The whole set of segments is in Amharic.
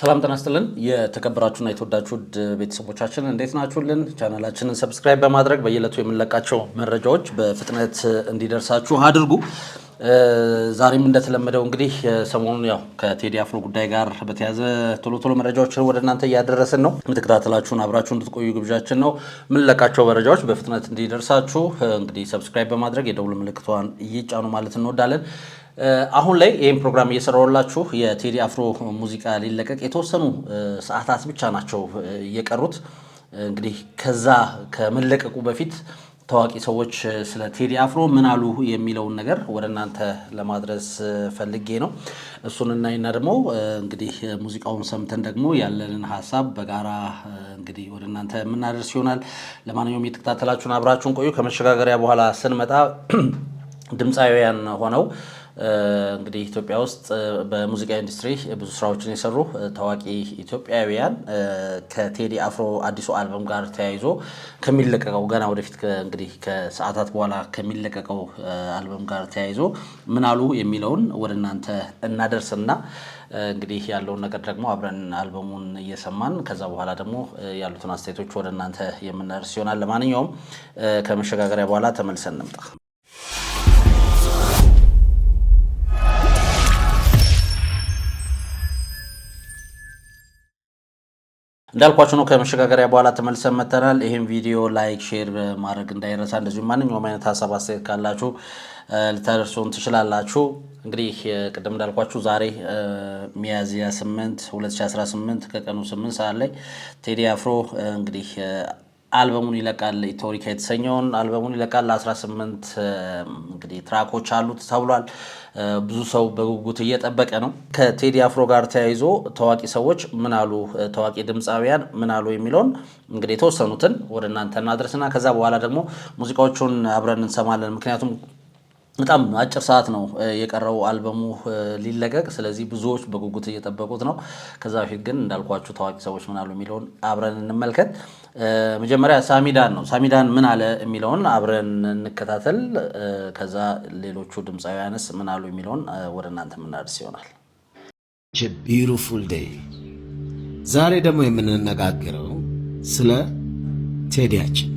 ሰላም ጤና ይስጥልን የተከበራችሁና የተወዳችሁ ቤተሰቦቻችን እንዴት ናችሁልን? ቻናላችንን ሰብስክራይብ በማድረግ በየዕለቱ የምንለቃቸው መረጃዎች በፍጥነት እንዲደርሳችሁ አድርጉ። ዛሬም እንደተለመደው እንግዲህ ሰሞኑን ያው ከቴዲ አፍሮ ጉዳይ ጋር በተያያዘ ቶሎ መረጃዎችን ወደ እናንተ እያደረስን ነው። የምትከታተላችሁን አብራችሁ እንድትቆዩ ግብዣችን ነው። የምንለቃቸው መረጃዎች በፍጥነት እንዲደርሳችሁ እንግዲህ ሰብስክራይብ በማድረግ የደውል ምልክቷን እየጫኑ ማለት እንወዳለን። አሁን ላይ ይህን ፕሮግራም እየሰራሁላችሁ የቴዲ አፍሮ ሙዚቃ ሊለቀቅ የተወሰኑ ሰዓታት ብቻ ናቸው እየቀሩት። እንግዲህ ከዛ ከመለቀቁ በፊት ታዋቂ ሰዎች ስለ ቴዲ አፍሮ ምን አሉ የሚለውን ነገር ወደ እናንተ ለማድረስ ፈልጌ ነው። እሱን እናይና ደግሞ እንግዲህ ሙዚቃውን ሰምተን ደግሞ ያለንን ሀሳብ በጋራ እንግዲህ ወደ እናንተ የምናደርስ ይሆናል። ለማንኛውም የተከታተላችሁን አብራችሁን ቆዩ። ከመሸጋገሪያ በኋላ ስንመጣ ድምፃውያን ሆነው እንግዲህ ኢትዮጵያ ውስጥ በሙዚቃ ኢንዱስትሪ ብዙ ስራዎችን የሰሩ ታዋቂ ኢትዮጵያውያን ከቴዲ አፍሮ አዲሱ አልበም ጋር ተያይዞ ከሚለቀቀው ገና ወደፊት እንግዲህ ከሰዓታት በኋላ ከሚለቀቀው አልበም ጋር ተያይዞ ምን አሉ የሚለውን ወደ እናንተ እናደርስና እንግዲህ ያለውን ነገር ደግሞ አብረን አልበሙን እየሰማን ከዛ በኋላ ደግሞ ያሉትን አስተያየቶች ወደ እናንተ የምናደርስ ይሆናል። ለማንኛውም ከመሸጋገሪያ በኋላ ተመልሰን እንምጣ። እንዳልኳችሁ ነው። ከመሸጋገሪያ በኋላ ተመልሰን መተናል። ይሄን ቪዲዮ ላይክ፣ ሼር ማድረግ እንዳይረሳ። እንደዚሁም ማንኛውም አይነት ሀሳብ አስተያየት ካላችሁ ልታደርሱን ትችላላችሁ። እንግዲህ ቅድም እንዳልኳችሁ ዛሬ ሚያዝያ 8 2018 ከቀኑ 8 ሰዓት ላይ ቴዲ አፍሮ እንግዲህ አልበሙን ይለቃል። ኢቶሪካ የተሰኘውን አልበሙን ይለቃል። 18 እንግዲህ ትራኮች አሉት ተብሏል። ብዙ ሰው በጉጉት እየጠበቀ ነው። ከቴዲ አፍሮ ጋር ተያይዞ ታዋቂ ሰዎች ምን አሉ፣ ታዋቂ ድምፃውያን ምን አሉ የሚለውን እንግዲህ የተወሰኑትን ወደ እናንተ እናድርስና ከዛ በኋላ ደግሞ ሙዚቃዎቹን አብረን እንሰማለን። ምክንያቱም በጣም አጭር ሰዓት ነው የቀረው አልበሙ ሊለቀቅ። ስለዚህ ብዙዎች በጉጉት እየጠበቁት ነው። ከዛ በፊት ግን እንዳልኳችሁ ታዋቂ ሰዎች ምን አሉ የሚለውን አብረን እንመልከት። መጀመሪያ ሳሚዳን ነው። ሳሚዳን ምን አለ የሚለውን አብረን እንከታተል። ከዛ ሌሎቹ ድምፃውያንስ ምን አሉ የሚለውን ወደ እናንተ የምናደርስ ይሆናል። ቢዩቲፉል ዴይ። ዛሬ ደግሞ የምንነጋገረው ስለ ቴዲያችን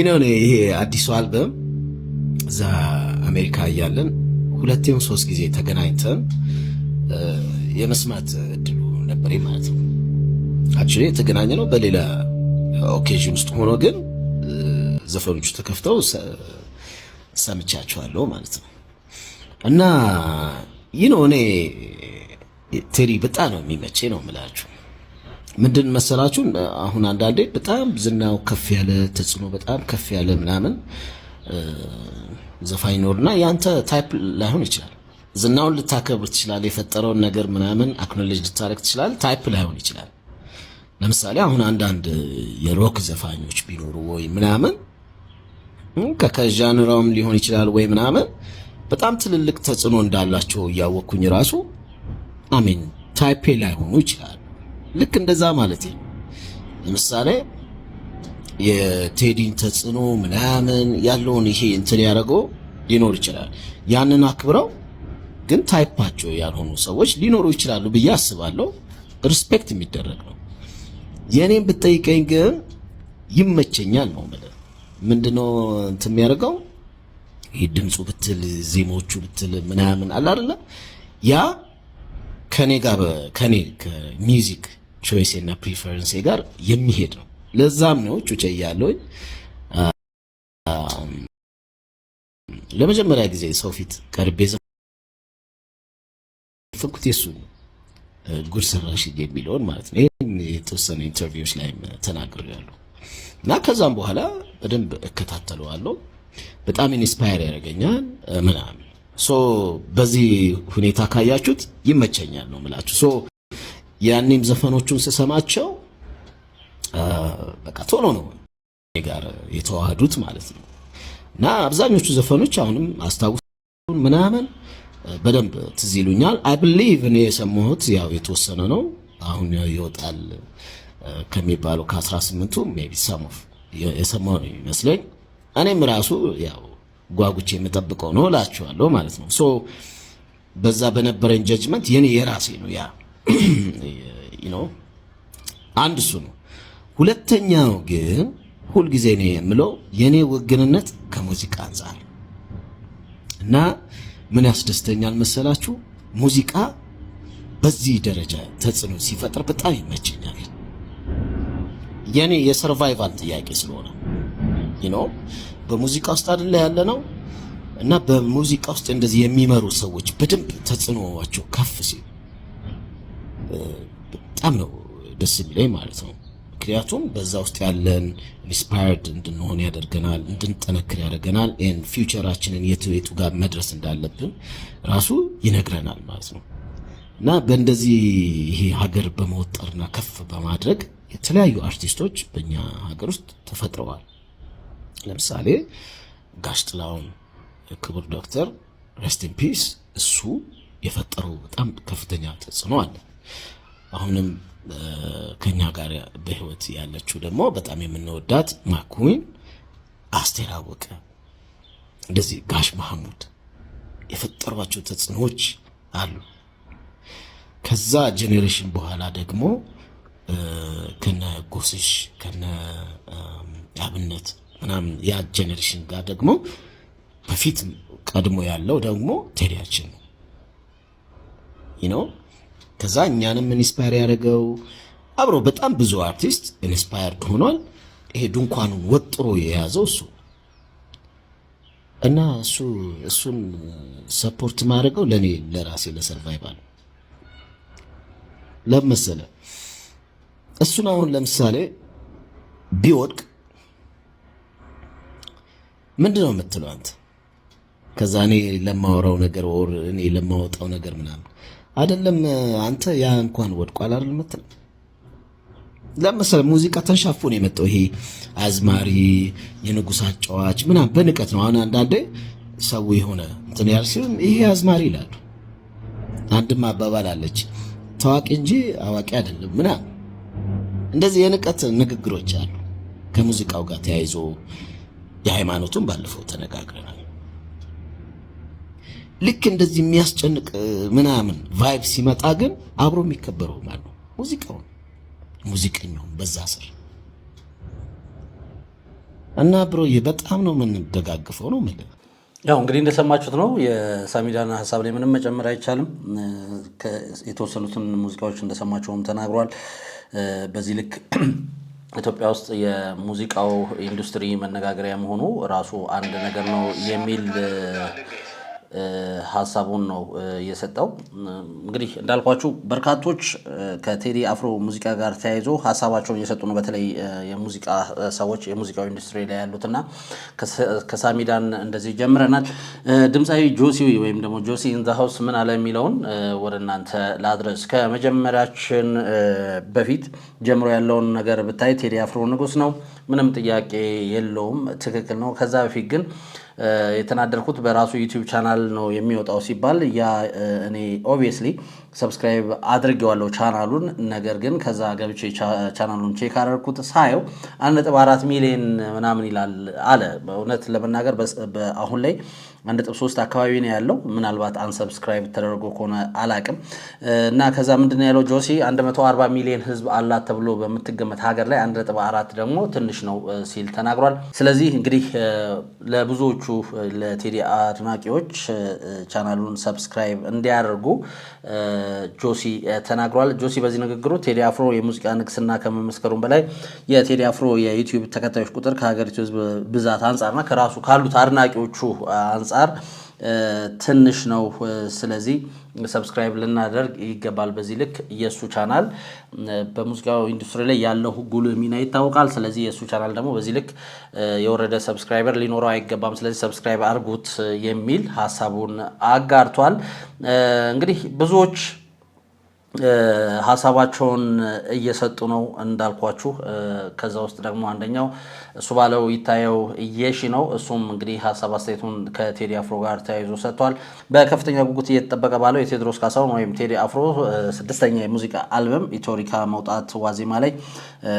ነው። ይሄ አዲሱ አልበም እዛ አሜሪካ እያለን ሁለቴም ሶስት ጊዜ ተገናኝተን የመስማት እድሉ ነበር ማለት ነው። አክቹሊ የተገናኘ ነው በሌላ ኦኬዥን ውስጥ ሆኖ ግን ዘፈኖቹ ተከፍተው ሰምቻቸዋለሁ ማለት ነው። እና እኔ ቴዲ በጣም ነው የሚመቸኝ ነው የምላችሁ። ምንድን መሰላችሁ አሁን አንዳንዴ በጣም ዝናው ከፍ ያለ ተጽዕኖ በጣም ከፍ ያለ ምናምን ዘፋኝ ኖርና ያንተ ታይፕ ላይሆን ይችላል። ዝናውን ልታከብር ትችላል፣ የፈጠረውን ነገር ምናምን አክኖሌጅ ልታረግ ትችላል፣ ታይፕ ላይሆን ይችላል። ለምሳሌ አሁን አንዳንድ የሮክ ዘፋኞች ቢኖሩ ወይ ምናምን ከዣንራውም ሊሆን ይችላል ወይ ምናምን በጣም ትልልቅ ተጽዕኖ እንዳላቸው እያወቅኩኝ ራሱ አሜን ታይፔ ላይሆኑ ይችላል። ልክ እንደዛ ማለት ነው። ለምሳሌ የቴዲን ተጽዕኖ ምናምን ያለውን ይሄ እንትን ያደረገው ሊኖር ይችላል። ያንን አክብረው ግን ታይፓቸው ያልሆኑ ሰዎች ሊኖሩ ይችላሉ ብዬ አስባለሁ። ሪስፔክት የሚደረግ ነው። የኔን ብትጠይቀኝ ግን ይመቸኛል ነው ማለት። ምንድነው እንትን የሚያደርገው ይሄ ድምፁ ብትል ዜማዎቹ ብትል ምናምን አለ አይደለ? ያ ከኔ ጋር ከሚውዚክ ቾይስ እና ፕሪፈረንስ ጋር የሚሄድ ነው። ለዛም ነው ጩጬ ያለው ለመጀመሪያ ጊዜ ሰው ፊት ቀርቤ ዘፈንኩት የሱ ጉድ ሰራሽ የሚለውን ማለት ነው። ይሄን የተወሰነ ኢንተርቪውስ ላይ ተናግሬያለሁ እና ከዛም በኋላ በደንብ እከታተለዋለሁ። በጣም ኢንስፓየር ያደርገኛል ምናምን። በዚህ ሁኔታ ካያችሁት ይመቸኛል ነው የምላችሁ። ያኔም ዘፈኖቹን ስሰማቸው በቃ ቶሎ ነው ጋር የተዋሃዱት ማለት ነው። እና አብዛኞቹ ዘፈኖች አሁንም አስታውሱን ምናምን በደንብ ትዝ ይሉኛል። አይ ቢሊቭ እኔ የሰማሁት ያው የተወሰነ ነው አሁን ይወጣል ከሚባለው ከ18ቱ ሜቢ ሰም ኦፍ የሰማሁ ነው ይመስለኝ። እኔም ራሱ ያው ጓጉቼ የምጠብቀው ነው እላችኋለሁ ማለት ነው። ሶ በዛ በነበረኝ ጀጅመንት የኔ የራሴ ነው ያ አንድ እሱ ነው። ሁለተኛው ግን ሁልጊዜ ነው የምለው የኔ ውግንነት ከሙዚቃ አንፃር እና ምን ያስደስተኛል መሰላችሁ? ሙዚቃ በዚህ ደረጃ ተጽዕኖ ሲፈጥር በጣም ይመቸኛል። የኔ የሰርቫይቫል ጥያቄ ስለሆነ በሙዚቃ ውስጥ አይደለ ያለ ነው እና በሙዚቃ ውስጥ እንደዚህ የሚመሩ ሰዎች በደንብ ተጽዕኖዋቸው ከፍ ሲል በጣም ነው ደስ የሚለኝ ማለት ነው። ምክንያቱም በዛ ውስጥ ያለን ኢንስፓየርድ እንድንሆን ያደርገናል፣ እንድንጠነክር ያደርገናል። ፊውቸራችንን የቱ ጋር መድረስ እንዳለብን ራሱ ይነግረናል ማለት ነው እና በእንደዚህ ይሄ ሀገር በመወጠርና ከፍ በማድረግ የተለያዩ አርቲስቶች በእኛ ሀገር ውስጥ ተፈጥረዋል። ለምሳሌ ጋሽ ጥላሁን ክቡር ዶክተር ሬስት ኢን ፒስ እሱ የፈጠረው በጣም ከፍተኛ ተጽዕኖ አለ። አሁንም ከኛ ጋር በህይወት ያለችው ደግሞ በጣም የምንወዳት ማኩዊን፣ አስቴር አወቀ፣ እንደዚህ ጋሽ መሐሙድ የፈጠሯቸው ተጽዕኖዎች አሉ። ከዛ ጄኔሬሽን በኋላ ደግሞ ከነ ጎስሽ ከነ አብነት ምናምን ያ ጄኔሬሽን ጋር ደግሞ በፊት ቀድሞ ያለው ደግሞ ቴዲያችን ነው ከዛ እኛንም ኢንስፓየር ያደረገው አብሮ በጣም ብዙ አርቲስት ኢንስፓየርድ ሆኗል። ይሄ ድንኳኑን ወጥሮ የያዘው እሱ እና እሱን ሰፖርት ማድረገው ለኔ ለራሴ ለሰርቫይቫል ለምሳሌ እሱን አሁን ለምሳሌ ቢወድቅ ምንድነው የምትለው አንተ? ከዛ እኔ ለማወራው ነገር ወር እኔ ለማወጣው ነገር ምናምን አይደለም አንተ ያ እንኳን ወድቋል አይደል የምትለው? ለምሳሌ ሙዚቃ ተንሻፎ ነው የመጣው። ይሄ አዝማሪ የንጉስ አጫዋች ምናምን በንቀት ነው። አሁን አንዳንዴ ሰው የሆነ እንትን ያል ሲል ይሄ አዝማሪ ይላሉ። አንድም አባባል አለች ታዋቂ እንጂ አዋቂ አይደለም ምናምን እንደዚህ የንቀት ንግግሮች አሉ። ከሙዚቃው ጋር ተያይዞ የሃይማኖቱን ባለፈው ተነጋግረናል። ልክ እንደዚህ የሚያስጨንቅ ምናምን ቫይብ ሲመጣ ግን አብሮ የሚከበረው ማለት ነው ሙዚቀኛው በዛ ስር እና ብሮዬ በጣም ነው የምንደጋግፈው ነው ማለት ያው እንግዲህ እንደሰማችሁት ነው። የሳሚዳን ሐሳብ ላይ ምንም መጨመር አይቻልም። የተወሰኑትን ሙዚቃዎች እንደሰማችሁም ተናግሯል። በዚህ ልክ ኢትዮጵያ ውስጥ የሙዚቃው ኢንዱስትሪ መነጋገሪያ መሆኑ ራሱ አንድ ነገር ነው የሚል ሐሳቡን ነው የሰጠው። እንግዲህ እንዳልኳችሁ በርካቶች ከቴዲ አፍሮ ሙዚቃ ጋር ተያይዞ ሐሳባቸውን እየሰጡ ነው። በተለይ የሙዚቃ ሰዎች የሙዚቃው ኢንዱስትሪ ላይ ያሉትና ከሳሚዳን እንደዚህ ጀምረናል። ድምፃዊ ጆሲ ወይም ደግሞ ጆሲ ኢን ዘ ሃውስ ምን አለ የሚለውን ወደ እናንተ ላድረስ። ከመጀመሪያችን በፊት ጀምሮ ያለውን ነገር ብታይ ቴዲ አፍሮ ንጉስ ነው፣ ምንም ጥያቄ የለውም፣ ትክክል ነው። ከዛ በፊት ግን የተናደርኩት በራሱ ዩቲዩብ ቻናል ነው የሚወጣው ሲባል ያ እኔ ኦብቪየስሊ ሰብስክራይብ አድርጌዋለሁ ቻናሉን። ነገር ግን ከዛ ገብቼ ቻናሉን ቼክ አደረኩት ሳየው 1.4 ሚሊዮን ምናምን ይላል አለ። በእውነት ለመናገር አሁን ላይ 1.3 አካባቢ ነው ያለው። ምናልባት አንሰብስክራይብ ተደርጎ ከሆነ አላቅም። እና ከዛ ምንድን ነው ያለው ጆሲ 140 ሚሊዮን ህዝብ አላት ተብሎ በምትገመት ሀገር ላይ 1.4 ደግሞ ትንሽ ነው ሲል ተናግሯል። ስለዚህ እንግዲህ ለብዙዎቹ ለቴዲ አድናቂዎች ቻናሉን ሰብስክራይብ እንዲያደርጉ ጆሲ ተናግሯል። ጆሲ በዚህ ንግግሩ ቴዲ አፍሮ የሙዚቃ ንግስና ከመመስከሩም በላይ የቴዲ አፍሮ የዩቲዩብ ተከታዮች ቁጥር ከሀገሪቱ ህዝብ ብዛት አንጻርና ከራሱ ካሉት አድናቂዎቹ አንጻር ትንሽ ነው። ስለዚህ ሰብስክራይብ ልናደርግ ይገባል። በዚህ ልክ የሱ ቻናል በሙዚቃው ኢንዱስትሪ ላይ ያለው ጉልህ ሚና ይታወቃል። ስለዚህ የሱ ቻናል ደግሞ በዚህ ልክ የወረደ ሰብስክራይበር ሊኖረው አይገባም። ስለዚህ ሰብስክራይብ አድርጉት የሚል ሐሳቡን አጋርቷል። እንግዲህ ብዙዎች ሀሳባቸውን እየሰጡ ነው እንዳልኳችሁ። ከዛ ውስጥ ደግሞ አንደኛው እሱ ባለው ይታየው የሺ ነው። እሱም እንግዲህ ሀሳብ አስተያየቱን ከቴዲ አፍሮ ጋር ተያይዞ ሰጥቷል። በከፍተኛ ጉጉት እየተጠበቀ ባለው የቴዎድሮስ ካሳሁን ወይም ቴዲ አፍሮ 6ኛ የሙዚቃ አልበም ኢትዮሪካ መውጣት ዋዜማ ላይ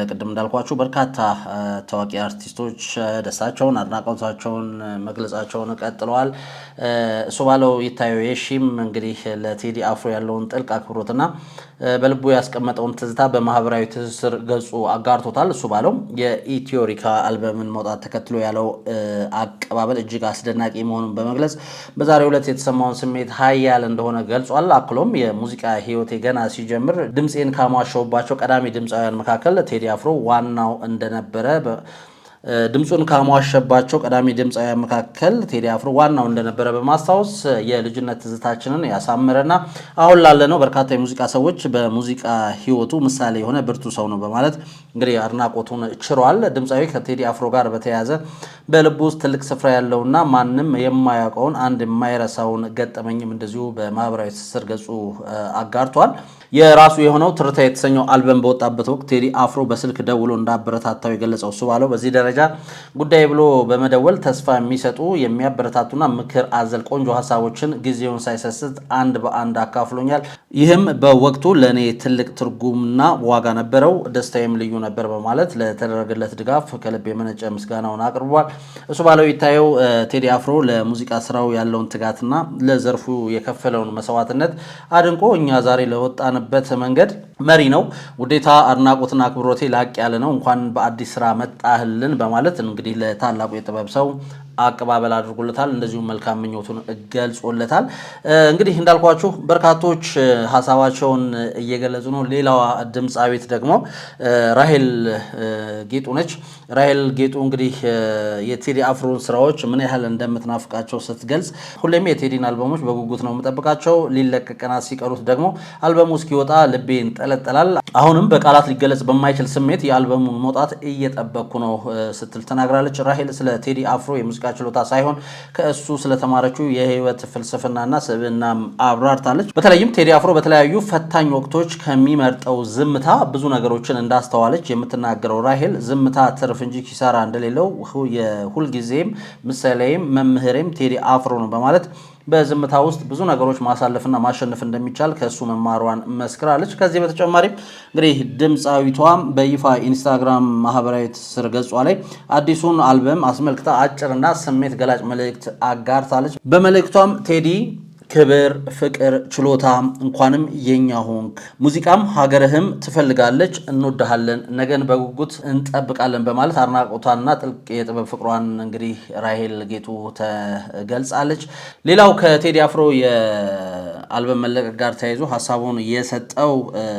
ቅድም እንዳልኳችሁ በርካታ ታዋቂ አርቲስቶች ደስታቸውን፣ አድናቆታቸውን መግለጻቸውን ቀጥለዋል። እሱ ባለው ይታየው የሺም እንግዲህ ለቴዲ አፍሮ ያለውን ጥልቅ አክብሮትና በልቡ ያስቀመጠውን ትዝታ በማህበራዊ ትስስር ገጹ አጋርቶታል። እሱ ባለው የኢትዮሪካ አልበምን መውጣት ተከትሎ ያለው አቀባበል እጅግ አስደናቂ መሆኑን በመግለጽ በዛሬው ዕለት የተሰማውን ስሜት ሀያል እንደሆነ ገልጿል። አክሎም የሙዚቃ ህይወቴ ገና ሲጀምር ድምፄን ካሟሸውባቸው ቀዳሚ ድምፃውያን መካከል ቴዲ አፍሮ ዋናው እንደነበረ ድምፁን ካሟሸባቸው ቀዳሚ ድምፃውያን መካከል ቴዲ አፍሮ ዋናው እንደነበረ በማስታወስ የልጅነት ትዝታችንን ያሳምረና አሁን ላለነው በርካታ የሙዚቃ ሰዎች በሙዚቃ ህይወቱ ምሳሌ የሆነ ብርቱ ሰው ነው በማለት እንግዲህ አድናቆቱን ችሯል። ድምፃዊ ከቴዲ አፍሮ ጋር በተያያዘ በልቡ ውስጥ ትልቅ ስፍራ ያለውና ማንም የማያውቀውን አንድ የማይረሳውን ገጠመኝም እንደዚሁ በማህበራዊ ትስስር ገጹ አጋርቷል። የራሱ የሆነው ትርታ የተሰኘው አልበም በወጣበት ወቅት ቴዲ አፍሮ በስልክ ደውሎ እንዳበረታታው የገለጸው እሱ ባለው በዚህ ደረጃ ጉዳይ ብሎ በመደወል ተስፋ የሚሰጡ የሚያበረታቱና ምክር አዘል ቆንጆ ሀሳቦችን ጊዜውን ሳይሰስት አንድ በአንድ አካፍሎኛል። ይህም በወቅቱ ለእኔ ትልቅ ትርጉምና ዋጋ ነበረው፣ ደስታዬም ልዩ ነበር በማለት ለተደረገለት ድጋፍ ከልብ የመነጨ ምስጋናውን አቅርቧል። እሱ ባለው ይታየው ቴዲ አፍሮ ለሙዚቃ ስራው ያለውን ትጋትና ለዘርፉ የከፈለውን መስዋዕትነት አድንቆ እኛ ዛሬ ለወጣንበት መንገድ መሪ ነው። ውዴታ፣ አድናቆትና አክብሮቴ ላቅ ያለ ነው። እንኳን በአዲስ ስራ መጣህልን በማለት እንግዲህ ለታላቁ የጥበብ ሰው አቀባበል አድርጎለታል። እንደዚሁም መልካም ምኞቱን ገልጾለታል። እንግዲህ እንዳልኳችሁ በርካቶች ሀሳባቸውን እየገለጹ ነው። ሌላዋ ድምፃዊት ደግሞ ራሄል ጌጡ ነች። ራሄል ጌጡ እንግዲህ የቴዲ አፍሮን ስራዎች ምን ያህል እንደምትናፍቃቸው ስትገልጽ ሁሌም የቴዲን አልበሞች በጉጉት ነው የምጠብቃቸው፣ ሊለቀቅ ቀናት ሲቀሩት ደግሞ አልበሙ እስኪወጣ ልቤ ይንጠለጠላል። አሁንም በቃላት ሊገለጽ በማይችል ስሜት የአልበሙን መውጣት እየጠበቅኩ ነው ስትል ተናግራለች። ራሄል ስለ ቴዲ አፍሮ የሙዚቃ ችሎታ ሳይሆን ከእሱ ስለተማረችው የህይወት ፍልስፍናና ስብዕና አብራርታለች። በተለይም ቴዲ አፍሮ በተለያዩ ፈታኝ ወቅቶች ከሚመርጠው ዝምታ ብዙ ነገሮችን እንዳስተዋለች የምትናገረው ራሄል ዝምታ ትርፍ እንጂ ኪሳራ እንደሌለው የሁልጊዜም ምሳሌም መምህሬም ቴዲ አፍሮ ነው በማለት በዝምታ ውስጥ ብዙ ነገሮች ማሳለፍና ማሸነፍ እንደሚቻል ከእሱ መማሯን መስክራለች። ከዚህ በተጨማሪም እንግዲህ ድምፃዊቷም በይፋ ኢንስታግራም ማህበራዊ ትስስር ገጿ ላይ አዲሱን አልበም አስመልክታ አጭርና ስሜት ገላጭ መልእክት አጋርታለች። በመልእክቷም ቴዲ ክብር፣ ፍቅር፣ ችሎታ እንኳንም የኛ ሆንክ፣ ሙዚቃም ሀገርህም ትፈልጋለች፣ እንወድሃለን፣ ነገን በጉጉት እንጠብቃለን በማለት አድናቆቷንና ጥልቅ የጥበብ ፍቅሯን እንግዲህ ራሄል ጌጡ ተገልጻለች። ሌላው ከቴዲ አፍሮ የአልበም መለቀቅ ጋር ተያይዞ ሀሳቡን የሰጠው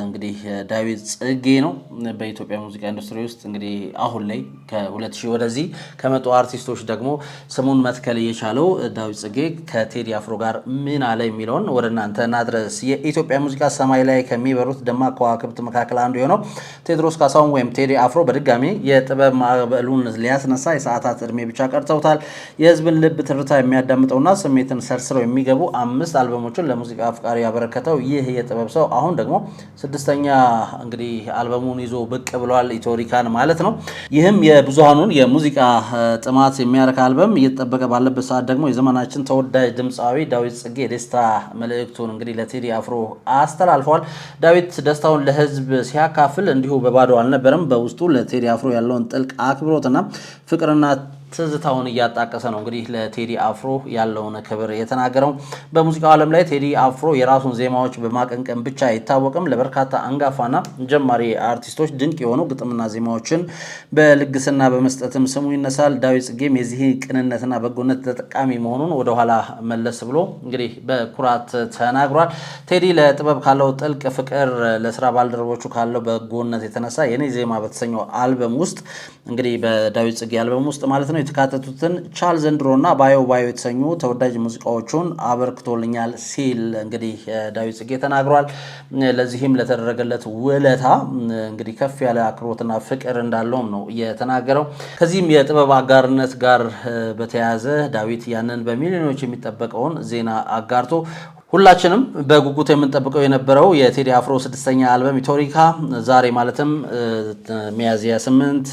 እንግዲህ ዳዊት ጽጌ ነው። በኢትዮጵያ ሙዚቃ ኢንዱስትሪ ውስጥ እንግዲህ አሁን ላይ ከ2000 ወደዚህ ከመጡ አርቲስቶች ደግሞ ስሙን መትከል የቻለው ዳዊት ጽጌ ከቴዲ አፍሮ ጋር ምን አለ የሚለውን ወደ እናንተ እናድረስ። የኢትዮጵያ ሙዚቃ ሰማይ ላይ ከሚበሩት ደማቅ ከዋክብት መካከል አንዱ የሆነው ቴዎድሮስ ካሳሁን ወይም ቴዲ አፍሮ በድጋሚ የጥበብ ማዕበሉን ሊያስነሳ የሰዓታት እድሜ ብቻ ቀርተውታል። የህዝብን ልብ ትርታ የሚያዳምጠውና ስሜትን ሰርስረው የሚገቡ 5 አልበሞችን ለሙዚቃ አፍቃሪ ያበረከተው ይህ የጥበብ ሰው አሁን ደግሞ 6ኛ እንግዲህ አልበሙን ይዞ ብቅ ብሏል። ኢትዮሪካን ማለት ነው። ይህም የብዙሃኑን የሙዚቃ ጥማት የሚያረካ አልበም እየተጠበቀ ባለበት ሰዓት ደግሞ የዘመናችን ተወዳጅ ድምፃዊ ዳዊት ጽጌ የደስታ መልእክቱን እንግዲህ ለቴዲ አፍሮ አስተላልፏል። ዳዊት ደስታውን ለህዝብ ሲያካፍል እንዲሁ በባዶ አልነበረም። በውስጡ ለቴዲ አፍሮ ያለውን ጥልቅ አክብሮትና ፍቅርና ትዝታውን እያጣቀሰ ነው እንግዲህ ለቴዲ አፍሮ ያለውን ክብር የተናገረው። በሙዚቃው ዓለም ላይ ቴዲ አፍሮ የራሱን ዜማዎች በማቀንቀን ብቻ አይታወቅም። ለበርካታ አንጋፋና ጀማሪ አርቲስቶች ድንቅ የሆኑ ግጥምና ዜማዎችን በልግስና በመስጠትም ስሙ ይነሳል። ዳዊት ጽጌም የዚህ ቅንነትና በጎነት ተጠቃሚ መሆኑን ወደኋላ መለስ ብሎ እንግዲህ በኩራት ተናግሯል። ቴዲ ለጥበብ ካለው ጥልቅ ፍቅር፣ ለስራ ባልደረቦቹ ካለው በጎነት የተነሳ የኔ ዜማ በተሰኘው አልበም ውስጥ እንግዲህ በዳዊት ጽጌ አልበም ውስጥ ማለት ነው የተካተቱትን ቻል ዘንድሮና ባዮ የተሰኙ ተወዳጅ ሙዚቃዎቹን አበርክቶልኛል ሲል እንግዲህ ዳዊት ጽጌ ተናግሯል። ለዚህም ለተደረገለት ውለታ እንግዲህ ከፍ ያለ አክብሮትና ፍቅር እንዳለውም ነው የተናገረው። ከዚህም የጥበብ አጋርነት ጋር በተያያዘ ዳዊት ያንን በሚሊዮኖች የሚጠበቀውን ዜና አጋርቶ ሁላችንም በጉጉት የምንጠብቀው የነበረው የቴዲ አፍሮ 6ኛ አልበም ኢትዮሪካ ዛሬ ማለትም ሚያዝያ 8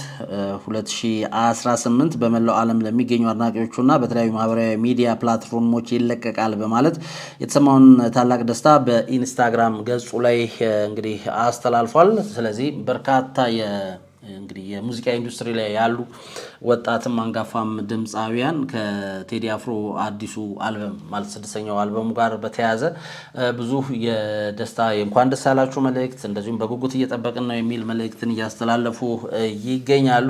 2018 በመላው ዓለም ለሚገኙ አድናቂዎቹና በተለያዩ ማህበራዊ ሚዲያ ፕላትፎርሞች ይለቀቃል በማለት የተሰማውን ታላቅ ደስታ በኢንስታግራም ገጹ ላይ እንግዲህ አስተላልፏል። ስለዚህ በርካታ እንግዲህ የሙዚቃ ኢንዱስትሪ ላይ ያሉ ወጣትም አንጋፋም ድምፃውያን ከቴዲ አፍሮ አዲሱ አልበም ማለት 6ኛው አልበሙ ጋር በተያያዘ ብዙ የደስታ የእንኳን ደስ ያላችሁ መልእክት እንደዚሁም በጉጉት እየጠበቅን ነው የሚል መልእክትን እያስተላለፉ ይገኛሉ።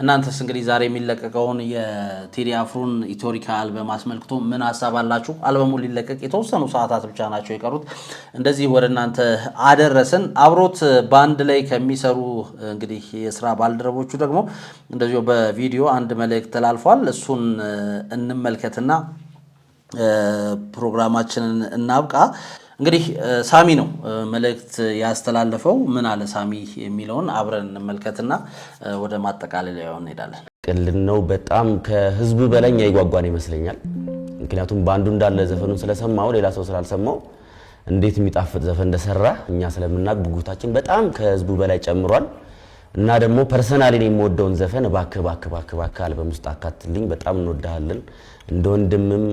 እናንተስ እንግዲህ ዛሬ የሚለቀቀውን የቴዲ አፍሮን ኢትዮሪካ አልበም አስመልክቶ ምን ሀሳብ አላችሁ? አልበሙ ሊለቀቅ የተወሰኑ ሰዓታት ብቻ ናቸው የቀሩት። እንደዚህ ወደ እናንተ አደረስን። አብሮት ባንድ ላይ ከሚሰሩ እንግዲህ የስራ ባልደረቦቹ ደግሞ እንደዚሁ በቪዲዮ አንድ መልእክት ተላልፏል። እሱን እንመልከትና ፕሮግራማችንን እናብቃ። እንግዲህ ሳሚ ነው መልእክት ያስተላለፈው። ምን አለ ሳሚ የሚለውን አብረን እንመልከትና ወደ ማጠቃለያው እንሄዳለን። ቅልን ነው በጣም ከህዝቡ በላይ ያይጓጓን ይመስለኛል። ምክንያቱም ባንዱ እንዳለ ዘፈኑን ስለሰማው ሌላ ሰው ስላልሰማው እንዴት የሚጣፍጥ ዘፈን እንደሰራ እኛ ስለምናቅ ጉጉታችን በጣም ከህዝቡ በላይ ጨምሯል። እና ደግሞ ፐርሰናሊ ነው የምወደውን ዘፈን ባክ አልበም ውስጥ አካትልኝ። በጣም እንወዳለን እንደ ወንድምም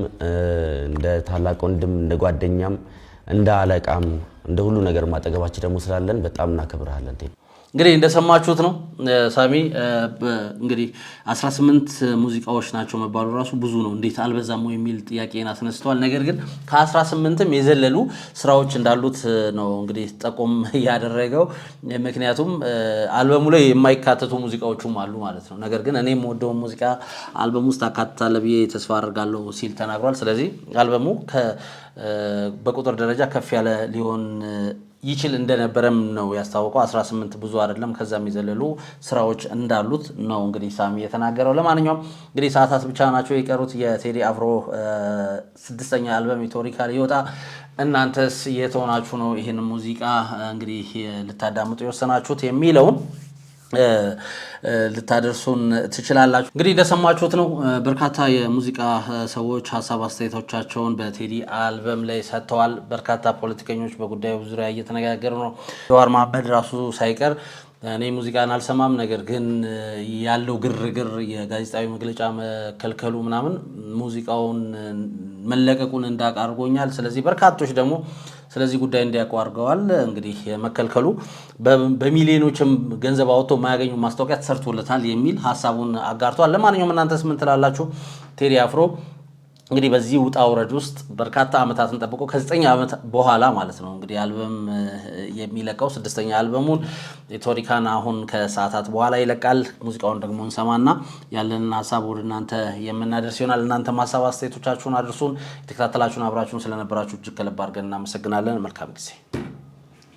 እንደ ታላቅ ወንድም እንደ ጓደኛም እንደ አለቃም እንደ ሁሉ ነገር ማጠገባችን ደግሞ ስላለን በጣም እናከብራለን። እንግዲህ እንደሰማችሁት ነው ሳሚ እንግዲህ 18 ሙዚቃዎች ናቸው መባሉ ራሱ ብዙ ነው። እንዴት አልበዛም የሚል ጥያቄን አስነስተዋል። ነገር ግን ከ18ም የዘለሉ ስራዎች እንዳሉት ነው እንግዲህ ጠቆም ያደረገው። ምክንያቱም አልበሙ ላይ የማይካተቱ ሙዚቃዎችም አሉ ማለት ነው። ነገር ግን እኔም ወደው ሙዚቃ አልበሙ ውስጥ አካትታለ ብዬ ተስፋ አደርጋለሁ ሲል ተናግሯል። ስለዚህ አልበሙ በቁጥር ደረጃ ከፍ ያለ ሊሆን ይችል እንደነበረም ነው ያስታወቀው። 18 ብዙ አይደለም ከዛም የዘለሉ ስራዎች እንዳሉት ነው እንግዲህ ሳሚ የተናገረው። ለማንኛውም እንግዲህ ሰዓታት ብቻ ናቸው የቀሩት የቴዲ አፍሮ 6ኛ አልበም ኢትዮሪካ ሊወጣ። እናንተስ የት ሆናችሁ ነው ይሄን ሙዚቃ እንግዲህ ልታዳምጡ የወሰናችሁት የሚለውን ልታደርሱን ትችላላችሁ። እንግዲህ እንደሰማችሁት ነው በርካታ የሙዚቃ ሰዎች ሀሳብ አስተያየቶቻቸውን በቴዲ አልበም ላይ ሰጥተዋል። በርካታ ፖለቲከኞች በጉዳዩ ዙሪያ እየተነጋገሩ ነው። ጀዋር መሐመድ ራሱ ሳይቀር እኔ ሙዚቃን አልሰማም፣ ነገር ግን ያለው ግርግር የጋዜጣዊ መግለጫ መከልከሉ ምናምን ሙዚቃውን መለቀቁን እንዳቃርጎኛል። ስለዚህ በርካቶች ደግሞ ስለዚህ ጉዳይ እንዲያውቁ አድርገዋል። እንግዲህ መከልከሉ በሚሊዮኖችም ገንዘብ አውጥቶ የማያገኙ ማስታወቂያ ተሰርቶለታል የሚል ሀሳቡን አጋርቷል። ለማንኛውም እናንተስ ምን ትላላችሁ? ቴዲ አፍሮ እንግዲህ በዚህ ውጣ ውረድ ውስጥ በርካታ አመታትን ጠብቆ ከ9 አመት በኋላ ማለት ነው እንግዲህ አልበም የሚለቀው 6ኛ አልበሙን ኢትዮሪካን አሁን ከሰዓታት በኋላ ይለቃል። ሙዚቃውን ደግሞ እንሰማና ያለንን ሀሳብ ወደ እናንተ የምናደርስ ይሆናል። እናንተ ሀሳብ አስተያየቶቻችሁን አድርሱን። የተከታተላችሁን አብራችሁን ስለነበራችሁ እጅግ ከልብ አድርገን እናመሰግናለን። መልካም ጊዜ